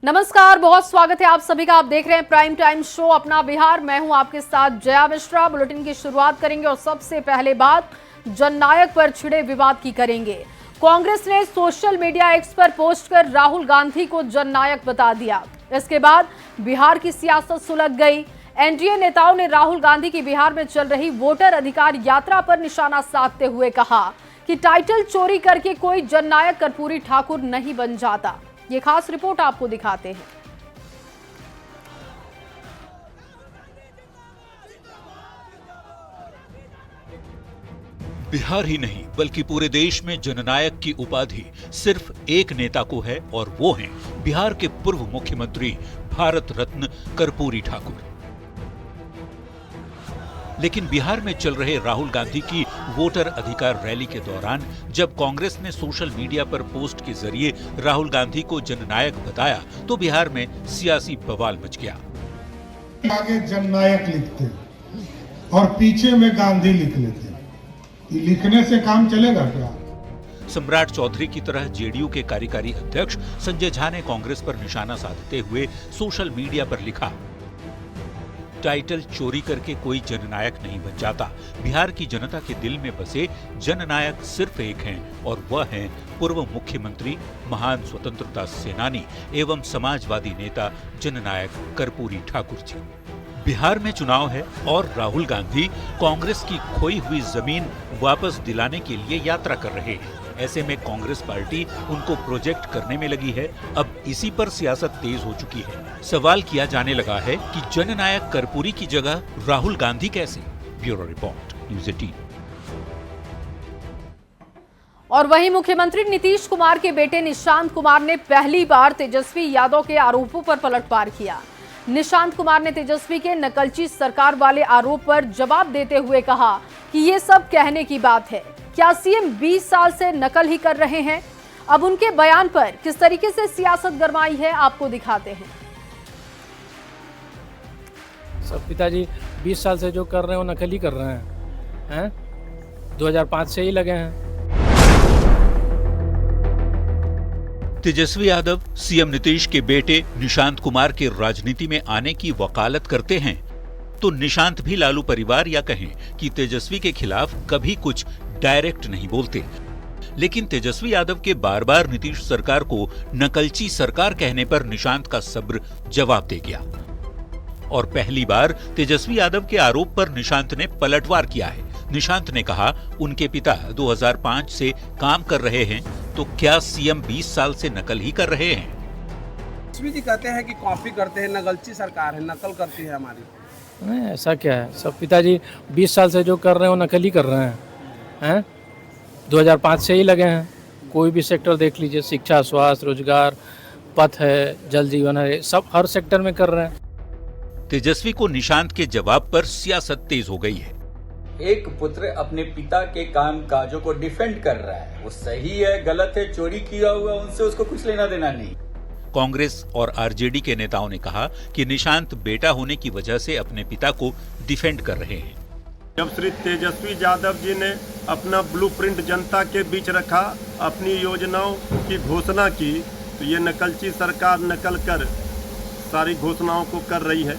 नमस्कार, बहुत स्वागत है आप सभी का। आप देख रहे हैं प्राइम टाइम शो अपना बिहार। मैं हूं आपके साथ जया मिश्रा। बुलेटिन की शुरुआत करेंगे और सबसे पहले बात जननायक पर छिड़े विवाद की करेंगे। कांग्रेस ने सोशल मीडिया एक्स पर पोस्ट कर राहुल गांधी को जननायक बता दिया। इसके बाद बिहार की सियासत सुलग गई। एनडीए नेताओं ने राहुल गांधी की बिहार में चल रही वोटर अधिकार यात्रा पर निशाना साधते हुए कहा कि टाइटल चोरी करके कोई जननायक कर्पूरी ठाकुर नहीं बन जाता। ये खास रिपोर्ट आपको दिखाते हैं। बिहार ही नहीं बल्कि पूरे देश में जननायक की उपाधि सिर्फ एक नेता को है और वो हैं बिहार के पूर्व मुख्यमंत्री भारत रत्न कर्पूरी ठाकुर। लेकिन बिहार में चल रहे राहुल गांधी की वोटर अधिकार रैली के दौरान जब कांग्रेस ने सोशल मीडिया पर पोस्ट के जरिए राहुल गांधी को जननायक बताया तो बिहार में सियासी बवाल मच गया। आगे जननायक लिखते और पीछे में गांधी लिख लेते, लिखने से काम चलेगा क्या? सम्राट चौधरी की तरह जेडीयू के कार्यकारी अध्यक्ष संजय झा ने कांग्रेस पर निशाना साधते हुए सोशल मीडिया पर लिखा, टाइटल चोरी करके कोई जननायक नहीं बन जाता। बिहार की जनता के दिल में बसे जननायक सिर्फ एक हैं और वह हैं पूर्व मुख्यमंत्री, महान स्वतंत्रता सेनानी एवं समाजवादी नेता जननायक कर्पूरी ठाकुर जी। बिहार में चुनाव है और राहुल गांधी कांग्रेस की खोई हुई जमीन वापस दिलाने के लिए यात्रा कर रहे हैं। ऐसे में कांग्रेस पार्टी उनको प्रोजेक्ट करने में लगी है। अब इसी पर सियासत तेज हो चुकी है। सवाल किया जाने लगा है कि जननायक कर्पूरी की जगह राहुल गांधी कैसे? Bureau report, news 18। और वहीं मुख्यमंत्री नीतीश कुमार के बेटे निशांत कुमार ने पहली बार तेजस्वी यादव के आरोपों पर पलटवार किया। निशांत कुमार ने तेजस्वी के नकलची सरकार वाले आरोप पर जवाब देते हुए कहा कि ये सब कहने की बात है, क्या सीएम 20 साल से नकल ही कर रहे हैं? अब उनके बयान पर किस तरीके से सियासत गरमाई है आपको दिखाते हैं। सब पिताजी 20 साल से जो कर रहे हैं वो नकल ही कर रहे हैं 2005 से ही लगे हैं। तेजस्वी यादव सीएम नीतीश के बेटे निशांत कुमार के राजनीति में आने की वकालत करते हैं तो निशांत भी लालू परिवार या कहें कि तेजस्वी के खिलाफ कभी कुछ डायरेक्ट नहीं बोलते। लेकिन तेजस्वी यादव के बार बार नीतीश सरकार को नकलची सरकार कहने पर निशांत का सब्र जवाब दे गया और पहली बार तेजस्वी यादव के आरोप पर निशांत ने पलटवार किया है। निशांत ने कहा उनके पिता 2005 से काम कर रहे हैं तो क्या सीएम 20 साल से नकल ही कर रहे हैं? जी कहते हैं कि कॉपी करते हैं, नकलची सरकार है, नकल करती है हमारी। नहीं, ऐसा क्या है? सब पिताजी 20 साल से जो कर रहे हैं वो नकल ही कर रहे हैं 2005 से ही लगे हैं। कोई भी सेक्टर देख लीजिए, शिक्षा, स्वास्थ्य, रोजगार, पथ है, जल जीवन है, सब हर सेक्टर में कर रहे हैं। तेजस्वी को निशांत के जवाब पर सियासत तेज हो गई है। एक पुत्र अपने पिता के काम काजों को डिफेंड कर रहा है, वो सही है गलत है, चोरी किया हुआ उनसे उसको कुछ लेना देना नहीं। कांग्रेस और आरजेडी के नेताओं ने कहा कि निशांत बेटा होने की वजह से अपने पिता को डिफेंड कर रहे हैं। जब श्री तेजस्वी यादव जी ने अपना ब्लूप्रिंट जनता के बीच रखा, अपनी योजनाओं की घोषणा की, तो ये नकलची सरकार नकल कर सारी घोषणाओं को कर रही है।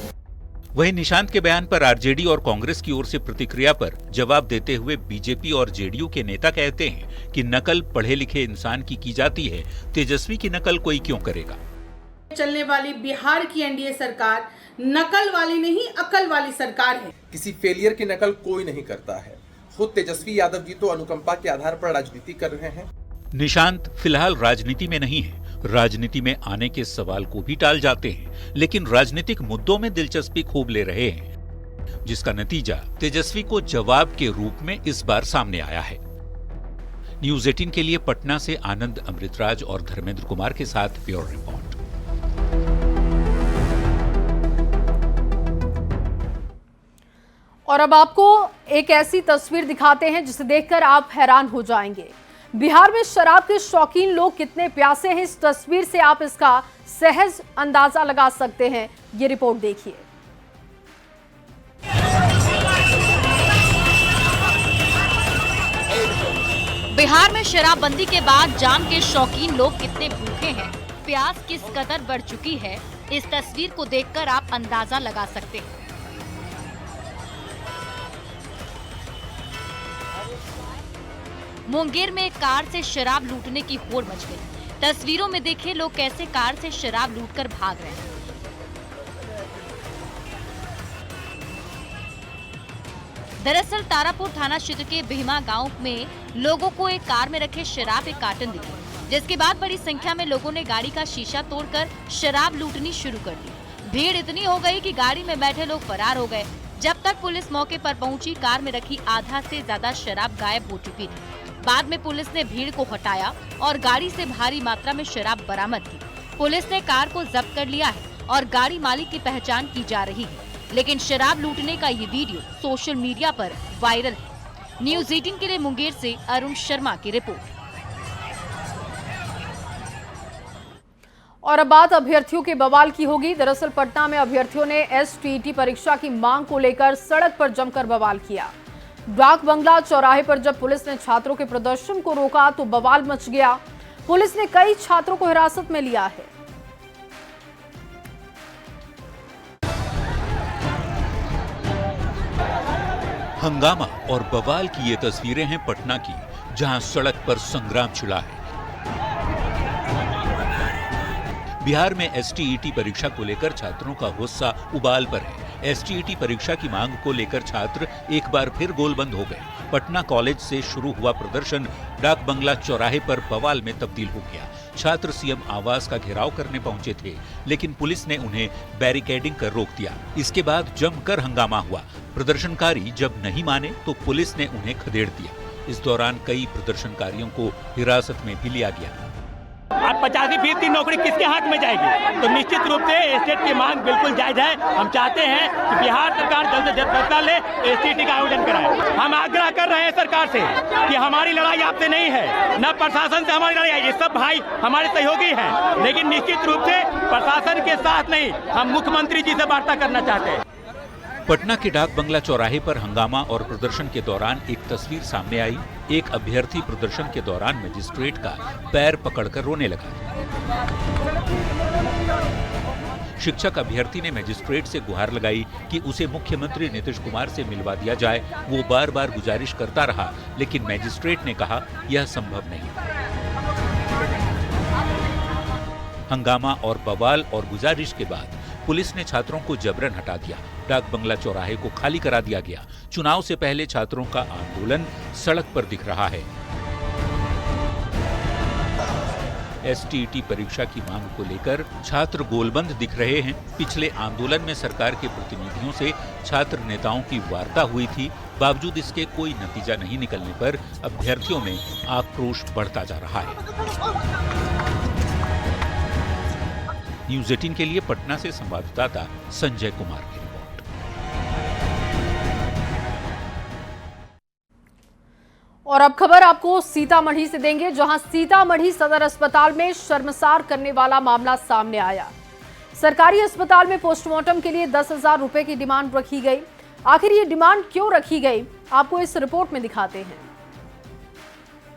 वहीं निशांत के बयान पर आरजेडी और कांग्रेस की ओर से प्रतिक्रिया पर जवाब देते हुए बीजेपी और जेडीयू के नेता कहते हैं कि नकल पढ़े लिखे इंसान की जाती है, तेजस्वी की नकल कोई क्यों करेगा? चलने वाली बिहार की एनडीए सरकार नकल वाली नहीं, अकल वाली सरकार है। किसी फेलियर की नकल कोई नहीं करता है। खुद तेजस्वी यादव जी तो अनुकंपा के आधार पर राजनीति कर रहे हैं। निशांत फिलहाल राजनीति में नहीं है। राजनीति में आने के सवाल को भी टाल जाते हैं, लेकिन राजनीतिक मुद्दों में दिलचस्पी खूब ले रहे हैं, जिसका नतीजा तेजस्वी को जवाब के रूप में इस बार सामने आया है। न्यूज़ 18 के लिए पटना से आनंद अमृतराज और धर्मेंद्र कुमार के साथ ब्यूरो रिपोर्ट। और अब आपको एक ऐसी तस्वीर दिखाते हैं जिसे देखकर आप हैरान हो जाएंगे। बिहार में शराब के शौकीन लोग कितने प्यासे हैं, इस तस्वीर से आप इसका सहज अंदाजा लगा सकते हैं। ये रिपोर्ट देखिए। बिहार में शराबबंदी के बाद जाम के शौकीन लोग कितने भूखे हैं, प्यास किस कदर बढ़ चुकी है, इस तस्वीर को देखकर आप अंदाजा लगा सकते हैं। मुंगेर में एक कार से शराब लूटने की होड़ मच गई। तस्वीरों में देखिए लोग कैसे कार से शराब लूटकर भाग रहे हैं। दरअसल तारापुर थाना क्षेत्र के बिहमा गांव में लोगों को एक कार में रखे शराब के कार्टन दिखे, जिसके बाद बड़ी संख्या में लोगों ने गाड़ी का शीशा तोड़कर शराब लूटनी शुरू कर दी। भीड़ इतनी हो गई कि गाड़ी में बैठे लोग फरार हो गए। जब तक पुलिस मौके पर पहुंची, कार में रखी आधा से ज्यादा शराब गायब हो चुकी थी। बाद में पुलिस ने भीड़ को हटाया और गाड़ी से भारी मात्रा में शराब बरामद की। पुलिस ने कार को जब्त कर लिया है और गाड़ी मालिक की पहचान की जा रही है। लेकिन शराब लूटने का ये वीडियो सोशल मीडिया पर वायरल है। न्यूज़ 18 के लिए मुंगेर से अरुण शर्मा की रिपोर्ट। और अब बात अभ्यर्थियों के बवाल की होगी। दरअसल पटना में अभ्यर्थियों ने एसटीईटी परीक्षा की मांग को लेकर सड़क पर जमकर बवाल किया। डाक बंगला चौराहे पर जब पुलिस ने छात्रों के प्रदर्शन को रोका तो बवाल मच गया। पुलिस ने कई छात्रों को हिरासत में लिया है। हंगामा और बवाल की ये तस्वीरें हैं पटना की, जहां सड़क पर संग्राम छिड़ा है। बिहार में एसटीईटी परीक्षा को लेकर छात्रों का गुस्सा उबाल पर है। एसटीईटी परीक्षा की मांग को लेकर छात्र एक बार फिर गोलबंद हो गए। पटना कॉलेज से शुरू हुआ प्रदर्शन डाक बंगला चौराहे पर बवाल में तब्दील हो गया। छात्र सीएम आवास का घेराव करने पहुंचे थे, लेकिन पुलिस ने उन्हें बैरिकेडिंग कर रोक दिया। इसके बाद जमकर हंगामा हुआ। प्रदर्शनकारी जब नहीं माने तो पुलिस ने उन्हें खदेड़ दिया। इस दौरान कई प्रदर्शनकारियों को हिरासत में भी लिया गया। अब 85% की नौकरी किसके हाथ में जाएगी? तो निश्चित रूप से स्टेट की मांग बिल्कुल जायज है। हम चाहते हैं कि बिहार सरकार जल्द से जल्द फैसला ले, एसटीईटी का आयोजन कराए। हम आग्रह कर रहे हैं सरकार से कि हमारी लड़ाई आपसे नहीं है, न प्रशासन से हमारी लड़ाई है। ये सब भाई हमारे सहयोगी हैं, लेकिन निश्चित रूप से प्रशासन के साथ नहीं, हम मुख्यमंत्री जी से वार्ता करना चाहते हैं। पटना के डाक बंगला चौराहे पर हंगामा और प्रदर्शन के दौरान एक तस्वीर सामने आई। एक अभ्यर्थी प्रदर्शन के दौरान मजिस्ट्रेट का पैर पकड़कर रोने लगा। शिक्षक अभ्यर्थी ने मजिस्ट्रेट से गुहार लगाई कि उसे मुख्यमंत्री नीतीश कुमार से मिलवा दिया जाए। वो बार बार गुजारिश करता रहा, लेकिन मजिस्ट्रेट ने कहा यह संभव नहीं। हंगामा और बवाल और गुजारिश के बाद पुलिस ने छात्रों को जबरन हटा दिया। डाक बंगला चौराहे को खाली करा दिया गया। चुनाव से पहले छात्रों का आंदोलन सड़क पर दिख रहा है। एसटीईटी परीक्षा की मांग को लेकर छात्र गोलबंद दिख रहे हैं। पिछले आंदोलन में सरकार के प्रतिनिधियों से छात्र नेताओं की वार्ता हुई थी। बावजूद इसके कोई नतीजा नहीं निकलने पर अभ्यर्थियों में आक्रोश बढ़ता जा रहा है। न्यूज़ 18 के लिए पटना से संवाददाता संजय कुमार की रिपोर्ट। और अब खबर आपको सीतामढ़ी से देंगे, जहां सीतामढ़ी सदर अस्पताल में शर्मसार करने वाला मामला सामने आया। सरकारी अस्पताल में पोस्टमार्टम के लिए 10,000 रुपए की डिमांड रखी गई। आखिर ये डिमांड क्यों रखी गई, आपको इस रिपोर्ट में दिखाते हैं।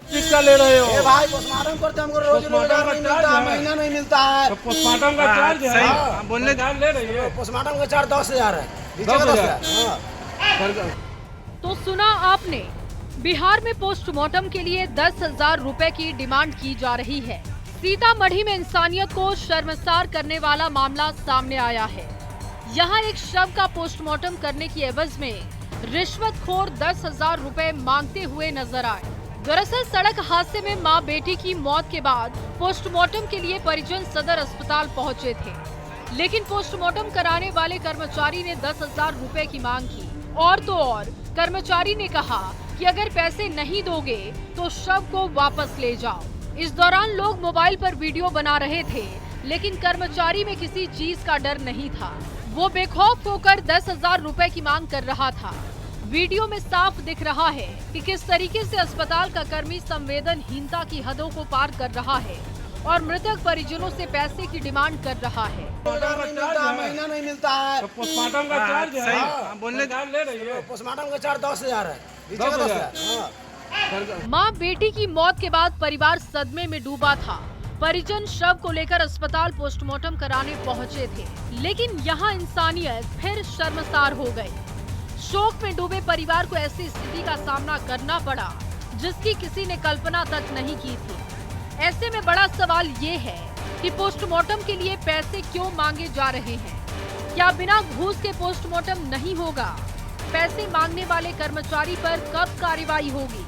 क्या ले रहे हो? ए भाई पोस्टमार्टम करते हमको रोज रोजगार नहीं मिलता, महीना नहीं मिलता है। तो पोस्टमार्टम का चार्ज है। सही बोलने का ले रही हो। पोस्टमार्टम का चार्ज 10,000 है। 10,000। तो सुना आपने, बिहार में पोस्टमार्टम के लिए 10,000 रुपए की डिमांड की जा रही है। सीतामढ़ी में इंसानियत को शर्मसार करने वाला मामला सामने आया है। यहाँ एक शव का पोस्टमार्टम करने की एवज में रिश्वतखोर 10,000 रुपए मांगते हुए नजर आए। दरअसल सड़क हादसे में मां बेटी की मौत के बाद पोस्टमार्टम के लिए परिजन सदर अस्पताल पहुंचे थे, लेकिन पोस्टमार्टम कराने वाले कर्मचारी ने 10,000 रुपए की मांग की। और तो और कर्मचारी ने कहा कि अगर पैसे नहीं दोगे तो शव को वापस ले जाओ। इस दौरान लोग मोबाइल पर वीडियो बना रहे थे, लेकिन कर्मचारी में किसी चीज का डर नहीं था। वो बेखौफ होकर 10,000 रुपए की मांग कर रहा था। वीडियो में साफ दिख रहा है कि किस तरीके से अस्पताल का कर्मी संवेदनहीनता की हदों को पार कर रहा है और मृतक परिजनों से पैसे की डिमांड कर रहा है। महीना नहीं मिलता है। तो पोस्टमार्टम का चार्ज है। सही बोलने का ले रही हो। पोस्टमार्टम का चार्ज 10,000 है। 10,000। मां बेटी की मौत के बाद परिवार सदमे में डूबा था। परिजन शव को लेकर अस्पताल पोस्टमार्टम कराने पहुंचे थे, लेकिन यहां इंसानियत फिर शर्मसार हो गई। शोक में डूबे परिवार को ऐसी स्थिति का सामना करना पड़ा जिसकी किसी ने कल्पना तक नहीं की थी। ऐसे में बड़ा सवाल ये है कि पोस्टमार्टम के लिए पैसे क्यों मांगे जा रहे हैं? क्या बिना घूस के पोस्टमार्टम नहीं होगा? पैसे मांगने वाले कर्मचारी पर कब कार्रवाई होगी?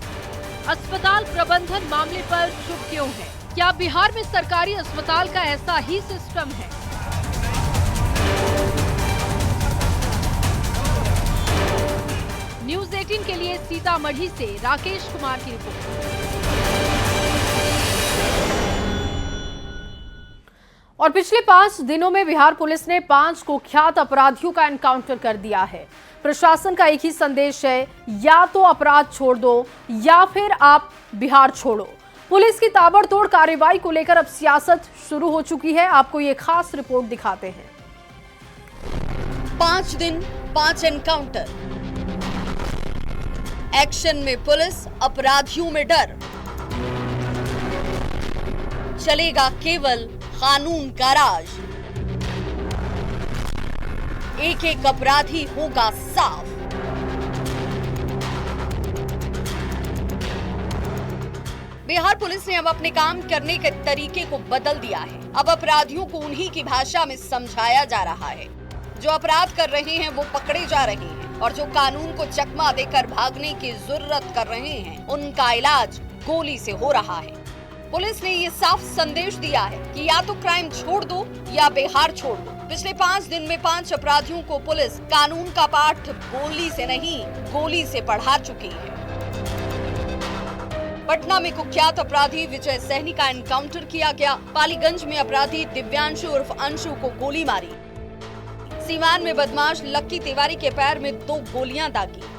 अस्पताल प्रबंधन मामले पर चुप क्यों है? क्या बिहार में सरकारी अस्पताल का ऐसा ही सिस्टम है? न्यूज़ 18 के लिए सीतामढ़ी से राकेश कुमार की रिपोर्ट। और पिछले 5 दिनों में बिहार पुलिस ने 5 कुख्यात अपराधियों का एनकाउंटर कर दिया है। प्रशासन का एक ही संदेश है, या तो अपराध छोड़ दो या फिर आप बिहार छोड़ो। पुलिस की ताबड़तोड़ कार्रवाई को लेकर अब सियासत शुरू हो चुकी है। आपको ये खास रिपोर्ट दिखाते हैं। 5 दिन 5 एनकाउंटर, एक्शन में पुलिस, अपराधियों में डर। चलेगा केवल कानून का राज, एक एक अपराधी होगा साफ। बिहार पुलिस ने अब अपने काम करने के तरीके को बदल दिया है। अब अपराधियों को उन्हीं की भाषा में समझाया जा रहा है। जो अपराध कर रहे हैं वो पकड़े जा रहे हैं और जो कानून को चकमा देकर भागने की जुर्रत कर रहे हैं उनका इलाज गोली से हो रहा है। पुलिस ने ये साफ संदेश दिया है कि या तो क्राइम छोड़ दो या बिहार छोड़ दो। पिछले 5 दिन में 5 अपराधियों को पुलिस कानून का पाठ गोली से नहीं, गोली से पढ़ा चुकी है। पटना में कुख्यात अपराधी विजय सहनी का एनकाउंटर किया गया। पालीगंज में अपराधी दिव्यांशु उर्फ अंशु को गोली मारी। सीवान में बदमाश लक्की तिवारी के पैर में 2 गोलियां दागी।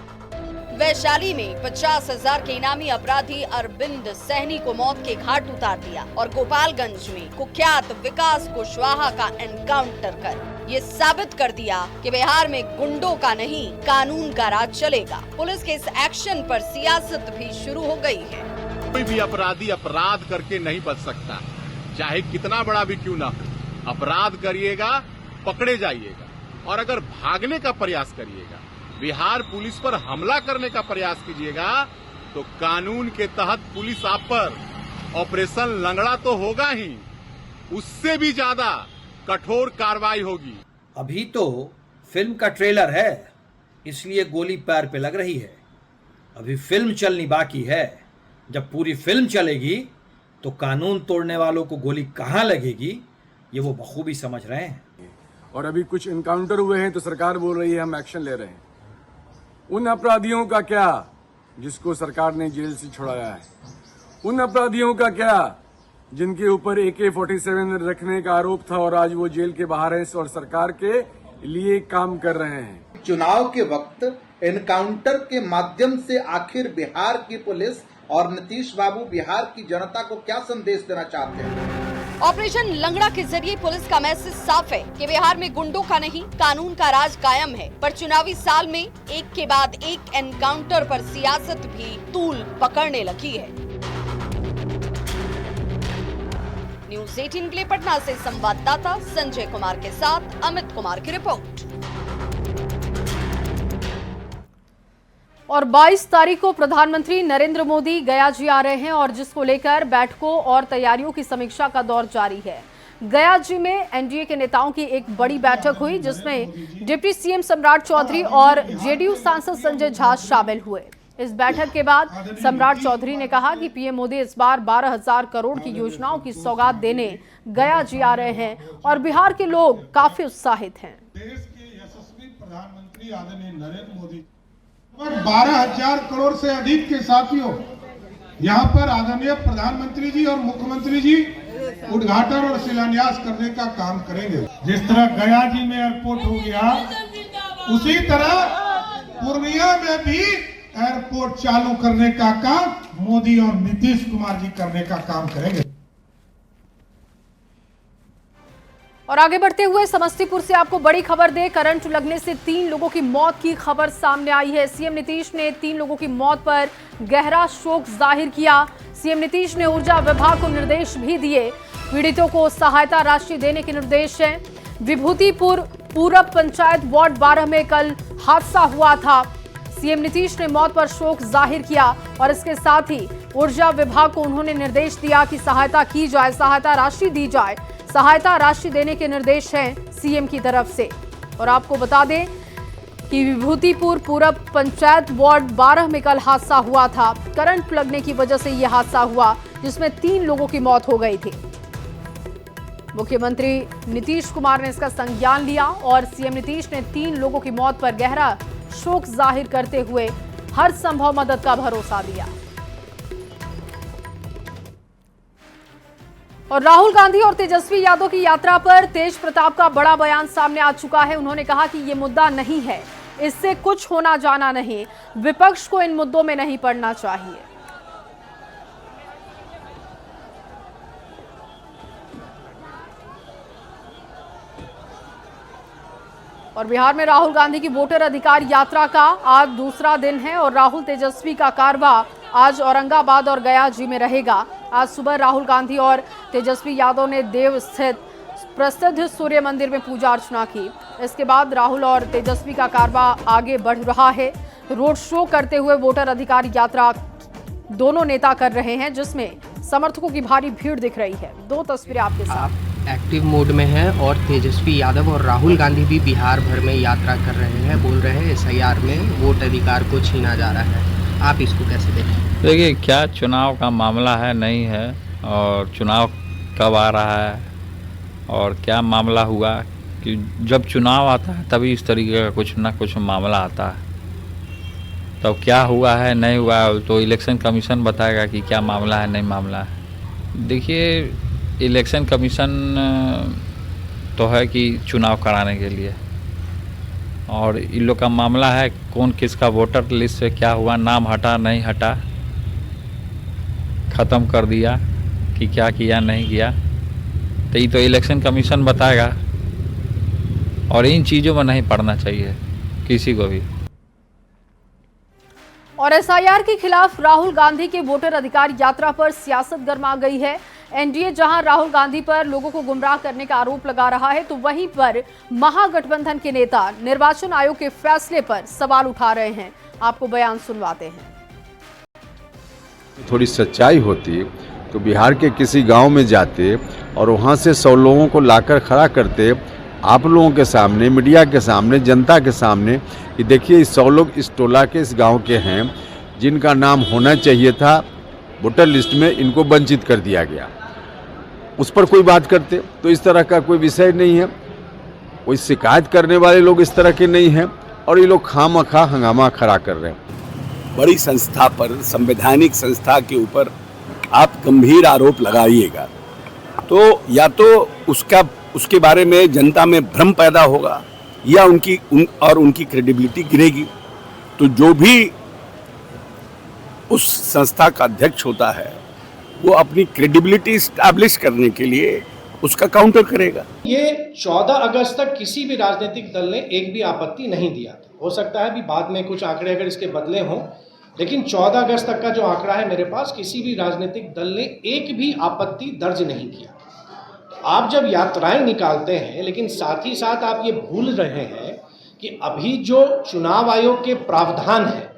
वैशाली में 50,000 के इनामी अपराधी अरविंद सहनी को मौत के घाट उतार दिया। और गोपालगंज में कुख्यात विकास कुशवाहा का एनकाउंटर कर ये साबित कर दिया कि बिहार में गुंडों का नहीं, कानून का राज चलेगा। पुलिस के इस एक्शन पर सियासत भी शुरू हो गई है। कोई भी अपराधी अपराध करके नहीं बच सकता, चाहे कितना बड़ा भी क्यों ना हो। अपराध करिएगा, पकड़े जाइएगा, और अगर भागने का प्रयास करिएगा, बिहार पुलिस पर हमला करने का प्रयास कीजिएगा, तो कानून के तहत पुलिस आप पर ऑपरेशन लंगड़ा तो होगा ही, उससे भी ज्यादा कठोर कार्रवाई होगी। अभी तो फिल्म का ट्रेलर है, इसलिए गोली पैर पे लग रही है। अभी फिल्म चलनी बाकी है। जब पूरी फिल्म चलेगी तो कानून तोड़ने वालों को गोली कहाँ लगेगी ये वो बखूबी समझ रहे हैं। और अभी कुछ इनकाउंटर हुए हैं तो सरकार बोल रही है हम एक्शन ले रहे हैं। उन अपराधियों का क्या जिसको सरकार ने जेल से छुड़ाया है? उन अपराधियों का क्या जिनके ऊपर AK-47 रखने का आरोप था और आज वो जेल के बाहर है और सरकार के लिए काम कर रहे हैं। चुनाव के वक्त एनकाउंटर के माध्यम से आखिर बिहार की पुलिस और नीतीश बाबू बिहार की जनता को क्या संदेश देना चाहते हैं? ऑपरेशन लंगड़ा के जरिए पुलिस का मैसेज साफ है कि बिहार में गुंडों का नहीं, कानून का राज कायम है। पर चुनावी साल में एक के बाद एक एनकाउंटर पर सियासत भी तूल पकड़ने लगी है। न्यूज़ 18 के लिए पटना से संवाददाता संजय कुमार के साथ अमित कुमार की रिपोर्ट। और 22 तारीख को प्रधानमंत्री नरेंद्र मोदी गया जी आ रहे हैं और जिसको लेकर बैठकों और तैयारियों की समीक्षा का दौर जारी है। गया जी में एनडीए के नेताओं की एक बड़ी बैठक हुई जिसमें डिप्टी सीएम सम्राट चौधरी और जेडीयू सांसद संजय झा शामिल हुए। इस बैठक के बाद सम्राट चौधरी ने कहा कि पीएम मोदी इस बार 12,000 करोड़ की योजनाओं की सौगात देने गया जी आ रहे हैं और बिहार के लोग काफी उत्साहित हैं। देश के यशस्वी प्रधानमंत्री आदरणीय नरेंद्र मोदी 12,000 करोड़ से अधिक के साथियों यहाँ पर आदरणीय प्रधानमंत्री जी और मुख्यमंत्री जी उद्घाटन और शिलान्यास करने का काम करेंगे। जिस तरह गया जी में एयरपोर्ट हो गया, उसी तरह पूर्णिया में भी एयरपोर्ट चालू करने का काम मोदी और नीतीश कुमार जी करने का काम करेंगे। और आगे बढ़ते हुए समस्तीपुर से आपको बड़ी खबर दे, करंट लगने से 3 लोगों की मौत की खबर सामने आई है। सीएम नीतीश ने 3 लोगों की मौत पर गहरा शोक जाहिर किया। सीएम नीतीश ने ऊर्जा विभाग को निर्देश भी दिए पीड़ितों को सहायता राशि देने के निर्देश हैं। विभूतिपुर पूरब पंचायत वार्ड 12 में कल हादसा हुआ था। सीएम नीतीश ने मौत पर शोक जाहिर किया और इसके साथ ही ऊर्जा विभाग को उन्होंने निर्देश दिया कि सहायता की जाए, सहायता राशि दी जाए। सहायता राशि देने के निर्देश हैं सीएम की तरफ से। और आपको बता दें कि विभूतिपुर पूरब पंचायत वार्ड 12 में कल हादसा हुआ था। करंट लगने की वजह से यह हादसा हुआ, जिसमें 3 लोगों की मौत हो गई थी। मुख्यमंत्री नीतीश कुमार ने इसका संज्ञान लिया और सीएम नीतीश ने 3 लोगों की मौत पर गहरा शोक जाहिर करते हुए हर संभव मदद का भरोसा दिया। और राहुल गांधी और तेजस्वी यादव की यात्रा पर तेज प्रताप का बड़ा बयान सामने आ चुका है। उन्होंने कहा कि ये मुद्दा नहीं है, इससे कुछ होना जाना नहीं, विपक्ष को इन मुद्दों में नहीं पड़ना चाहिए। और बिहार में राहुल गांधी की वोटर अधिकार यात्रा का आज दूसरा दिन है और राहुल तेजस्वी का कारवा आज औरंगाबाद और गया जी में रहेगा। आज सुबह राहुल गांधी और तेजस्वी यादव ने देव स्थित प्रसिद्ध सूर्य मंदिर में पूजा अर्चना की। इसके बाद राहुल और तेजस्वी का कारवा आगे बढ़ रहा है। रोड शो करते हुए वोटर अधिकार यात्रा दोनों नेता कर रहे हैं, जिसमें समर्थकों की भारी भीड़ दिख रही है। 2 तस्वीरें आपके साथ। एक्टिव मोड में है और तेजस्वी यादव और राहुल गांधी भी बिहार भर में यात्रा कर रहे हैं। बोल रहे हैं एसआईआर में वोट अधिकार को छीना जा रहा है। आप इसको कैसे देखें? देखिए, क्या चुनाव का मामला है नहीं है, और चुनाव कब आ रहा है और क्या मामला हुआ कि जब चुनाव आता है तभी इस तरीके का कुछ ना कुछ मामला आता है। तो क्या हुआ है नहीं हुआ है तो इलेक्शन कमीशन बताएगा कि क्या मामला है नहीं मामला है। देखिए, इलेक्शन कमीशन तो है कि चुनाव कराने के लिए, और इन लोग का मामला है कौन किसका वोटर लिस्ट से क्या हुआ, नाम हटा नहीं हटा, ख़त्म कर दिया कि क्या किया नहीं किया, तो ये तो इलेक्शन कमीशन बताएगा। और इन चीज़ों में नहीं पड़ना चाहिए किसी को भी। और एसआईआर के खिलाफ राहुल गांधी के वोटर अधिकार यात्रा पर सियासत गर्मा गई है। एनडीए जहां राहुल गांधी पर लोगों को गुमराह करने का आरोप लगा रहा है, तो वहीं पर महागठबंधन के नेता निर्वाचन आयोग के फैसले पर सवाल उठा रहे हैं। आपको बयान सुनवाते हैं। थोड़ी सच्चाई होती तो बिहार के किसी गांव में जाते और वहां से 100 लोगों को लाकर खड़ा करते आप लोगों के सामने, मीडिया के सामने, जनता के सामने कि देखिए इस 100 लोग इस टोला के, इस गांव के हैं जिनका नाम होना चाहिए था वोटर लिस्ट में, इनको वंचित कर दिया गया। उस पर कोई बात करते तो इस तरह का कोई विषय नहीं है, कोई शिकायत करने वाले लोग इस तरह के नहीं हैं, और ये लोग खामखा हंगामा खड़ा कर रहे हैं। बड़ी संस्था पर, संवैधानिक संस्था के ऊपर आप गंभीर आरोप लगाइएगा तो या तो उसके बारे में जनता में भ्रम पैदा होगा या उनकी क्रेडिबिलिटी गिरेगी। तो जो भी उस संस्था का अध्यक्ष होता है वो अपनी क्रेडिबिलिटी स्टैब्लिश करने के लिए उसका काउंटर करेगा। ये 14 अगस्त तक किसी भी राजनीतिक दल ने एक भी आपत्ति नहीं दिया था। हो सकता है अभी बाद में कुछ आंकड़े अगर इसके बदले हों, लेकिन 14 अगस्त तक का जो आंकड़ा है मेरे पास, किसी भी राजनीतिक दल ने एक भी आपत्ति दर्ज नहीं किया। तो आप जब यात्राएं निकालते हैं, लेकिन साथ ही साथ आप ये भूल रहे हैं कि अभी जो चुनाव आयोग के प्रावधान है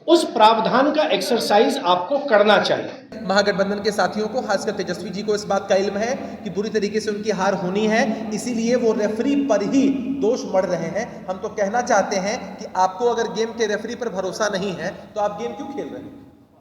उस प्रावधान का एक्सरसाइज आपको करना चाहिए। महागठबंधन के साथियों को, खासकर तेजस्वी जी को इस बात का इल्म है कि बुरी तरीके से उनकी हार होनी है, इसीलिए वो रेफरी पर ही दोष मढ़ रहे हैं। हम तो कहना चाहते हैं कि आपको अगर गेम के रेफरी पर भरोसा नहीं है तो आप गेम क्यों खेल रहे हैं?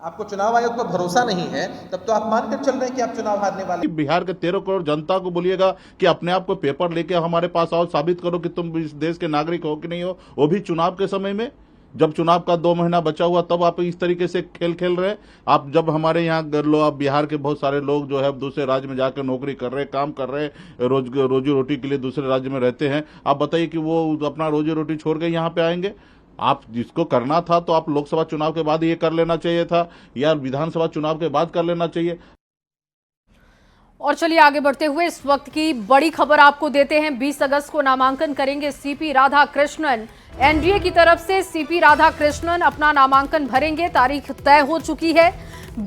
आपको चुनाव आयोग पर भरोसा नहीं है तब तो आप मानकर चल रहे हैं कि आप चुनाव हारने वाले। बिहार के 13 करोड़ जनता को बोलिएगा कि अपने आप को पेपर लेके हमारे पास आओ, साबित करो कि तुम इस देश के नागरिक हो कि नहीं हो, वो भी चुनाव के समय में, जब चुनाव का 2 महीना बचा हुआ तब आप इस तरीके से खेल रहे हैं। आप जब हमारे यहाँ आप बिहार के बहुत सारे लोग जो है दूसरे राज्य में जाकर नौकरी कर रहे हैं, काम कर रहे हैं, रोजी रोटी के लिए दूसरे राज्य में रहते हैं, आप बताइए कि वो अपना रोजी रोटी छोड़ के यहाँ पे आएंगे? आप जिसको करना था तो आप लोकसभा चुनाव के बाद ये कर लेना चाहिए था या विधानसभा चुनाव के बाद कर लेना चाहिए। और चलिए आगे बढ़ते हुए इस वक्त की बड़ी खबर आपको देते हैं। 20 अगस्त को नामांकन करेंगे सीपी राधाकृष्णन। एनडीए की तरफ से सीपी राधाकृष्णन अपना नामांकन भरेंगे। तारीख तय हो चुकी है,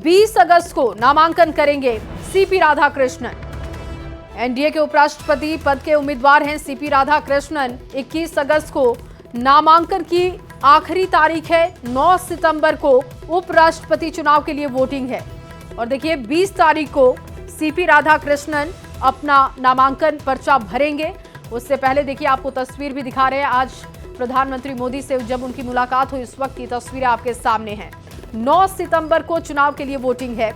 20 अगस्त को नामांकन करेंगे सीपी राधाकृष्णन। एनडीए के उपराष्ट्रपति पद के उम्मीदवार हैं सीपी राधाकृष्णन। 21 अगस्त को नामांकन की आखिरी तारीख है। 9 सितंबर को उपराष्ट्रपति चुनाव के लिए वोटिंग है और देखिए 20 तारीख को सीपी राधाकृष्णन अपना नामांकन पर्चा भरेंगे। उससे पहले देखिए आपको तस्वीर भी दिखा रहे हैं। आज प्रधानमंत्री मोदी से जब उनकी मुलाकात हुई उस वक्त की तस्वीरें आपके सामने हैं। 9 सितंबर को चुनाव के लिए वोटिंग है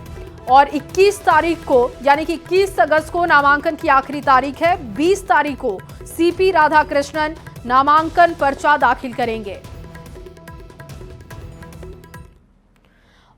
और 21 तारीख को यानी कि 21 अगस्त को नामांकन की आखिरी तारीख है। 20 तारीख को सीपी राधाकृष्णन नामांकन पर्चा दाखिल करेंगे।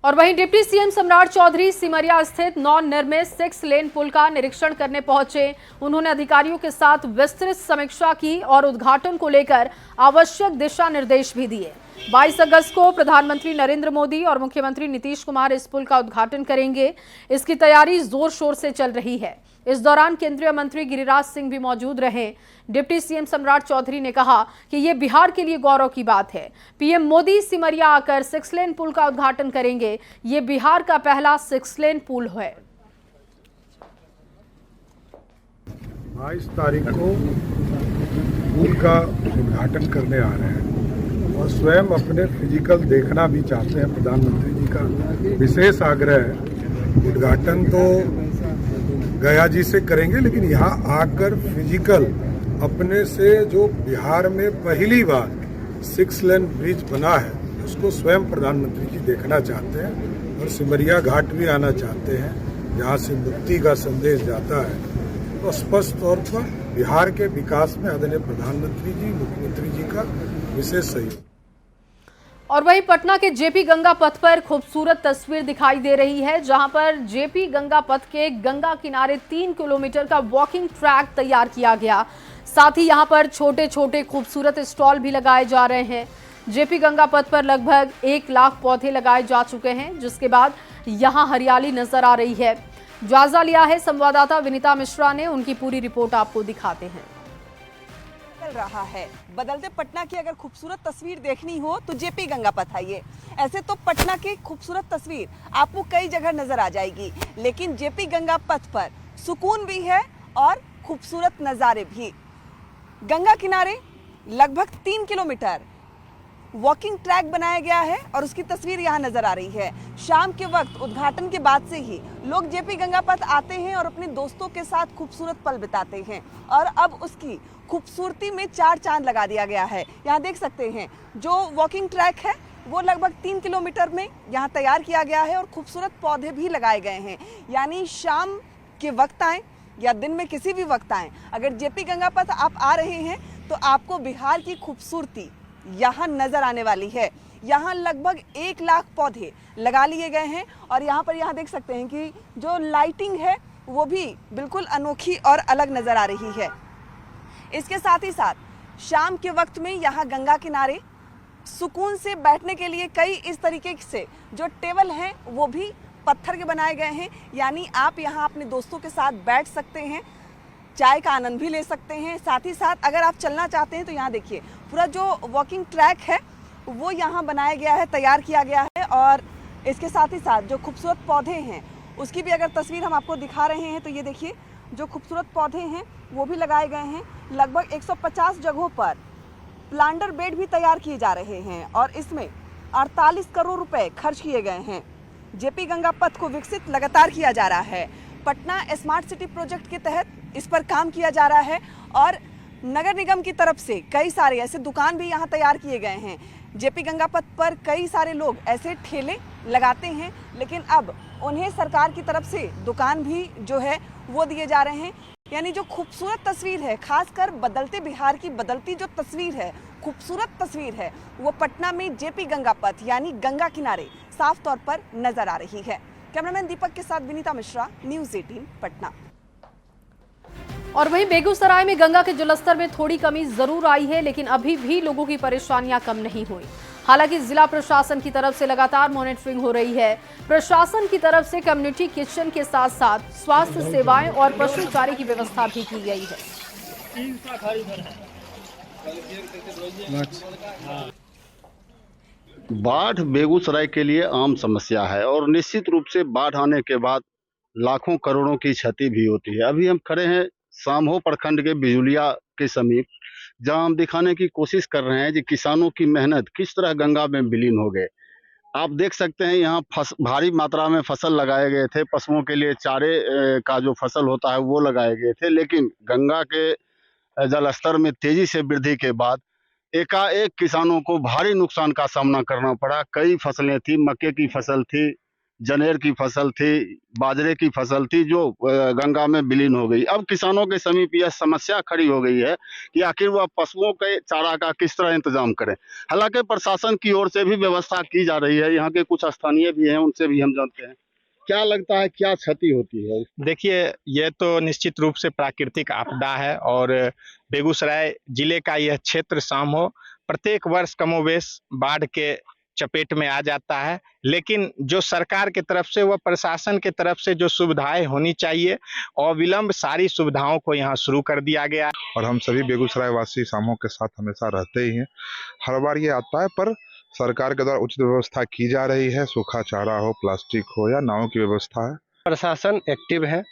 और वहीं डिप्टी सीएम सम्राट चौधरी सिमरिया स्थित नवनिर्मित 6 लेन पुल का निरीक्षण करने पहुंचे। उन्होंने अधिकारियों के साथ विस्तृत समीक्षा की और उद्घाटन को लेकर आवश्यक दिशा निर्देश भी दिए। 22 अगस्त को प्रधानमंत्री नरेंद्र मोदी और मुख्यमंत्री नीतीश कुमार इस पुल का उद्घाटन करेंगे। इसकी तैयारी जोर शोर से चल रही है। इस दौरान केंद्रीय मंत्री गिरिराज सिंह भी मौजूद रहे। डिप्टी सीएम सम्राट चौधरी ने कहा कि ये बिहार के लिए गौरव की बात है। पीएम मोदी सिमरिया आकर 6 लेन पुल का उद्घाटन करेंगे। ये बिहार का पहला 6 लेन पुल है। 22 तारीख को पुल का उद्घाटन करने आ रहे हैं और स्वयं अपने फिजिकल देखना भी चाहते हैं। प्रधानमंत्री जी का विशेष आग्रह है। उद्घाटन तो गया जी से करेंगे लेकिन यहाँ आकर फिजिकल अपने से जो बिहार में पहली बार 6 लेन ब्रिज बना है उसको स्वयं प्रधानमंत्री जी देखना चाहते हैं और सिमरिया घाट भी आना चाहते हैं जहाँ से मुक्ति का संदेश जाता है। तो स्पष्ट तौर पर बिहार के विकास में आदरणीय प्रधानमंत्री जी मुख्यमंत्री जी का विशेष सहयोग। और वहीं पटना के जेपी गंगा पथ पर खूबसूरत तस्वीर दिखाई दे रही है, जहां पर जेपी गंगा पथ के गंगा किनारे 3 किलोमीटर का वॉकिंग ट्रैक तैयार किया गया। साथ ही यहां पर छोटे छोटे खूबसूरत स्टॉल भी लगाए जा रहे हैं। जेपी गंगा पथ पर लगभग 1 लाख पौधे लगाए जा चुके हैं, जिसके बाद यहां हरियाली नजर आ रही है। जायजा लिया है संवाददाता विनीता मिश्रा ने, उनकी पूरी रिपोर्ट आपको दिखाते हैं। रहा है बदलते पटना की अगर खूबसूरत तस्वीर देखनी हो तो जेपी गंगा पथ आइए। ऐसे तो पटना की खूबसूरत तस्वीर आपको कई जगह नजर आ जाएगी, लेकिन जेपी गंगा पथ पर सुकून भी है और खूबसूरत नज़ारे भी। गंगा किनारे लगभग 3 किलोमीटर वॉकिंग ट्रैक बनाया गया है और उसकी तस्वीर यहाँ नजर आ रही है। शाम के वक्त उद्घाटन के बाद से ही लोग जेपी गंगा पथ आते हैं और अपने दोस्तों के साथ खूबसूरत पल बिताते हैं और अब उसकी खूबसूरती में 4 चांद लगा दिया गया है। यहाँ देख सकते हैं जो वॉकिंग ट्रैक है वो लगभग 3 किलोमीटर में यहाँ तैयार किया गया है और खूबसूरत पौधे भी लगाए गए हैं। यानी शाम के वक्त आएँ या दिन में किसी भी वक्त आएँ, अगर जेपी गंगा पथ आप आ रहे हैं तो आपको बिहार की खूबसूरती यहाँ नजर आने वाली है। यहाँ लगभग 1 लाख पौधे लगा लिए गए हैं और यहाँ देख सकते हैं कि जो लाइटिंग है वो भी बिल्कुल अनोखी और अलग नजर आ रही है। इसके साथ ही साथ शाम के वक्त में यहाँ गंगा किनारे सुकून से बैठने के लिए कई इस तरीके से जो टेबल हैं वो भी पत्थर के बनाए गए हैं। यानी आप यहाँ अपने दोस्तों के साथ बैठ सकते हैं, चाय का आनंद भी ले सकते हैं। साथ ही साथ अगर आप चलना चाहते हैं तो यहाँ देखिए पूरा जो वॉकिंग ट्रैक है वो यहाँ बनाया गया है, तैयार किया गया है। और इसके साथ ही साथ जो खूबसूरत पौधे हैं उसकी भी अगर तस्वीर हम आपको दिखा रहे हैं तो ये देखिए जो खूबसूरत पौधे हैं वो भी लगाए गए हैं। लगभग 150 जगहों पर प्लांटर बेड भी तैयार किए जा रहे हैं और इसमें 48 करोड़ रुपए खर्च किए गए हैं। जेपी गंगा पथ को विकसित लगातार किया जा रहा है। पटना स्मार्ट सिटी प्रोजेक्ट के तहत इस पर काम किया जा रहा है और नगर निगम की तरफ से कई सारे ऐसे दुकान भी यहाँ तैयार किए गए हैं। जेपी गंगा पथ पर कई सारे लोग ऐसे ठेले लगाते हैं, लेकिन अब उन्हें सरकार की तरफ से दुकान भी जो है वो दिए जा रहे हैं। यानी जो खूबसूरत तस्वीर है, खासकर बदलते बिहार की बदलती जो तस्वीर है, खूबसूरत तस्वीर है, वो पटना में जेपी गंगा पथ यानी गंगा किनारे साफ तौर पर नजर आ रही है। कैमरामैन दीपक के साथ विनीता मिश्रा, न्यूज़ 18 पटना। और वहीं बेगूसराय में गंगा के जलस्तर में थोड़ी कमी जरूर आई है, लेकिन अभी भी लोगों की परेशानियां कम नहीं हुई। हालांकि जिला प्रशासन की तरफ से लगातार मॉनिटरिंग हो रही है। प्रशासन की तरफ से कम्युनिटी किचन के साथ साथ स्वास्थ्य सेवाएं और पशु चारे की व्यवस्था भी की गई है। बाढ़ बेगूसराय के लिए आम समस्या है और निश्चित रूप से बाढ़ आने के बाद लाखों करोड़ों की क्षति भी होती है। अभी हम खड़े हैं सामहो प्रखंड के बिजुलिया के समीप, जहां हम दिखाने की कोशिश कर रहे हैं कि किसानों की मेहनत किस तरह गंगा में विलीन हो गए। आप देख सकते हैं यहाँ भारी मात्रा में फसल लगाए गए थे, पशुओं के लिए चारे का जो फसल होता है वो लगाए गए थे, लेकिन गंगा के जलस्तर में तेजी से वृद्धि के बाद एकाएक किसानों को भारी नुकसान का सामना करना पड़ा। कई फसलें थी, मक्के की फसल थी, जनेर की फसल थी, बाजरे की फसल थी, जो गंगा में विलीन हो गई। अब किसानों के समीप यह समस्या खड़ी हो गई है कि आखिर वह पशुओं के चारा का किस तरह इंतजाम करें। हालांकि प्रशासन की ओर से भी व्यवस्था की जा रही है, यहाँ के कुछ स्थानीय भी हैं, उनसे भी हम जानते हैं। क्या लगता है, क्या क्षति होती है? देखिए, ये तो निश्चित रूप से प्राकृतिक आपदा है और बेगूसराय जिले का यह क्षेत्र सामहो प्रत्येक वर्ष कमोबेश बाढ़ के चपेट में आ जाता है, लेकिन जो सरकार की तरफ से व प्रशासन की तरफ से जो सुविधाएं होनी चाहिए, अविलंब सारी सुविधाओं को यहाँ शुरू कर दिया गया। और हम सभी बेगूसराय वासी सामहो के साथ हमेशा रहते ही हैं। हर बार ये आता है, पर सरकार के द्वारा उचित व्यवस्था की जा रही है, सूखा चारा हो, प्लास्टिक हो या नावों की व्यवस्था है। प्रशासन एक्टिव है,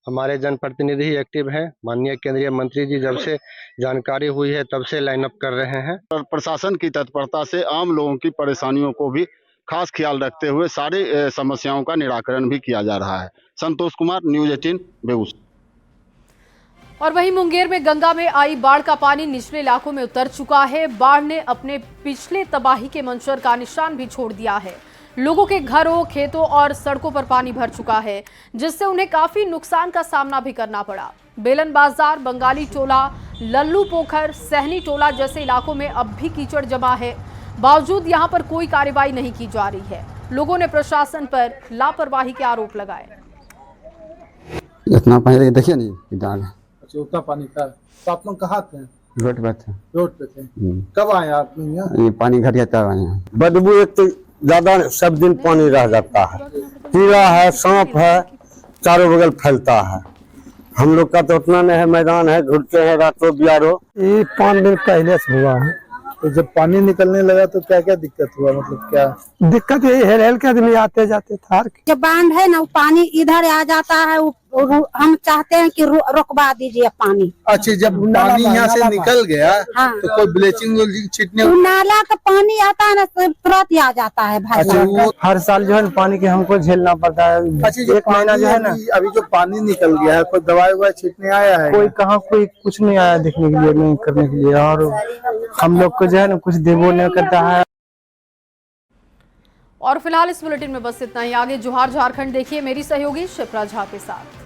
हमारे जनप्रतिनिधि एक्टिव हैं। माननीय केंद्रीय मंत्री जी जब से जानकारी हुई है तब से लाइन अप कर रहे हैं। प्रशासन की तत्परता से आम लोगों की परेशानियों को भी खास ख्याल रखते हुए सारी समस्याओं का निराकरण भी किया जा रहा है। संतोष कुमार, न्यूज़ 18 बेगूसराय। और वहीं मुंगेर में गंगा में आई बाढ़ का पानी निचले इलाकों में उतर चुका है। बाढ़ ने अपने पिछले तबाही के मंजर का निशान भी छोड़ दिया है। लोगों के घरों, खेतों और सड़कों पर पानी भर चुका है, जिससे उन्हें काफी नुकसान का सामना भी करना पड़ा। बेलन बाजार, बंगाली टोला, लल्लू पोखर, सहनी टोला जैसे इलाकों में अब भी कीचड़ जमा है। बावजूद यहां पर कोई कार्रवाई नहीं की जा रही है। लोगों ने प्रशासन पर लापरवाही के आरोप लगाए। इतना पानी देखिए नहीं, उतना पानी था। तो आप लोग कहाँ थे? रोड पे थे। रोड पे थे। कब आए आप लोग यहाँ? ये पानी घट गया तब आए। बदबू एक तो ज्यादा सब दिन पानी रह जाता है, कीड़ा है, सांप है, चारों बगल फैलता है। हम लोग का तो उतना नहीं है, मैदान है, घूरते हैं रातों बियारो। ये 5 दिन पहले से हुआ है। तो जब पानी निकलने लगा तो क्या क्या दिक्कत हुआ? मतलब क्या दिक्कत? ये हेल के आदमी आते जाते थार। जब बांध है ना, पानी इधर आ जाता है, हम चाहते हैं कि रोकवा दीजिए पानी। अच्छा, जब पानी यहाँ से निकल गया तो कोई ब्लीचिंग छिटने? नाला का पानी आता है ना, तुरंत आ जाता है भाई। अच्छा, वो हर साल जो है पानी के हमको झेलना पड़ता है। अच्छा, एक महीना जो है ना, अभी जो पानी निकल गया है, कोई दवाई ववाई छिटने आया है? कोई कहाँ, कोई कुछ नहीं आया देखने के लिए, नहीं करने के लिए। और हम लोग को जो है ना कुछ देवो नहीं करता है। और फिलहाल इस बुलेटिन में बस इतना ही। आगे जोहार झारखंड देखिए मेरी सहयोगी शिप्रा झा के साथ।